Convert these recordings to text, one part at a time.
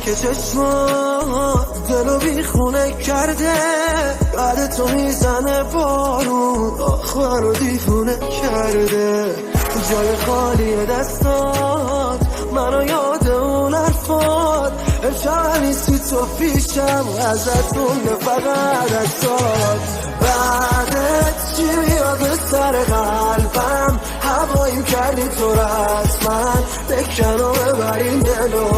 که چشمات دلو بیخونه کرده، بعد تو میزنه بارون آخ منو دیوونه کرده. جای خالی دستات منو یاد اون حرفات، امشب نیستی تو پیشم ازتون فقط اکسات. بعدت چی میاد به سر قلبم، هواییم کردی تو رسما بکن و ببرین دلو.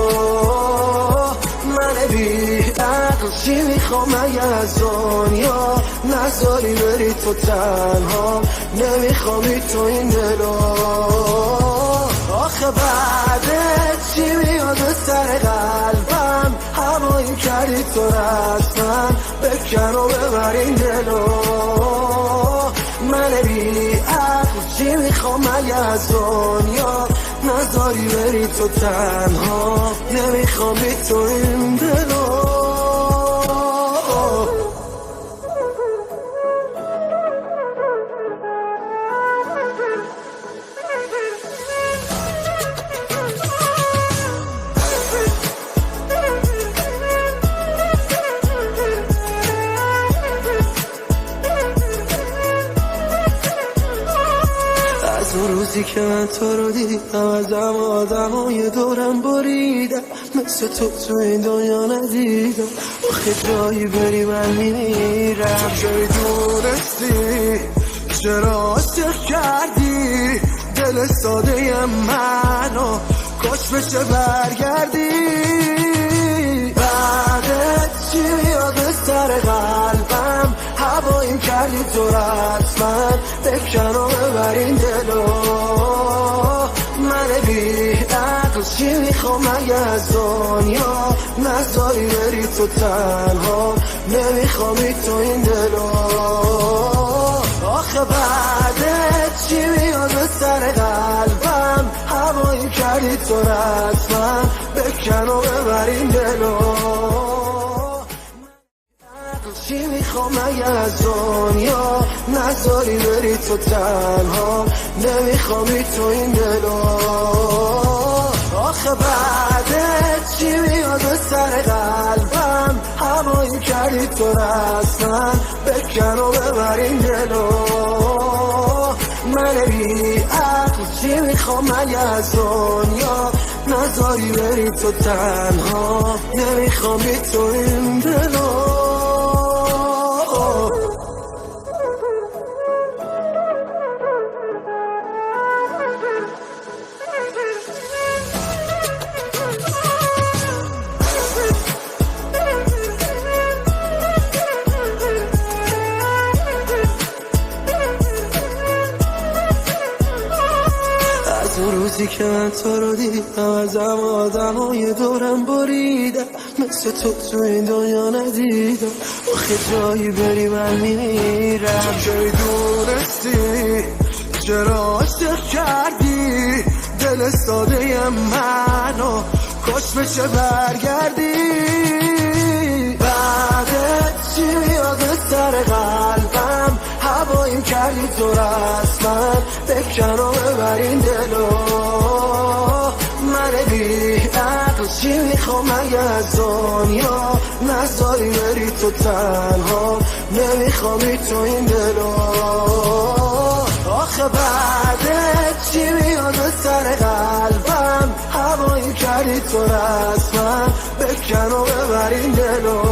من بی عقل چی میخوام مگه از دنیا، نذاری بری تو تنها، نمیخوام تو این دلو. آخه بعدت چی میاد به سر قلبم، هواییم کردی تو رسما بکن و ببرین دلو. من بی عقل چی میخوام مگه از دنیا، نذاری بری تو تنها، نمیخوام بی تو این دلو. اون روزی که من تو رو دیدم، ازم آدمای دورم بریدم، مثل تو این دنیا ندیدم. آخه جایی بری من میمیرم. جایی دونستی چرا عاشق کردی دل ساده منو، کاش بشه برگردی. بعدت چی میاد به سر قلبم، هواییم کردی تو رسما بکن و ببرین دلو. من بی عقل چی میخوام مگه از دنیا، نذاری بری تو تنها، نمیخوامی تو این دلو. آخه بعدت چی میاد به سر قلبم، هواییم کردی تو رسما بکن و ببرین دلو. چی میخوام مگه از دنیا، نذاری بری تو تنها، نمیخوامی تو این دلو. آخه بعدت چی میاد به سر قلبم، هواییم کردی تو رسما بکن و ببرین دلو. من بی عقل چی میخوام مگه از دنیا، نذاری بری تو تنها، نمیخوامی تو این دلو. اون روزی که من تو رو دیدم، ازم آدمای دورم بریدم، مثل تو این دنیا ندیدم. آخه جایی بری من میمیرم. جایی دونستی چرا عاشق کردی دل ساده منو، کاش بشه برگردی. بعدت چی میاد به سر قلبم، هواییم کردی تو رسما بکن و ببرین دلو. من بی عقل چی میخوام مگه از دنیا، نذاری بری تو تنها، نمیخوامی تو این دلو. آخه بعدت چی میاد به سر قلبم، هواییم کردی تو رسما بکن و ببرین دلو.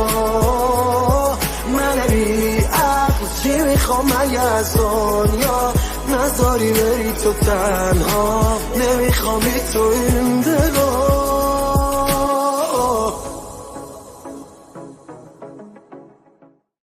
من بی عقل چی میخوام مگه از دنیا، نذاری بری تو تنها، نمیخوامی تو این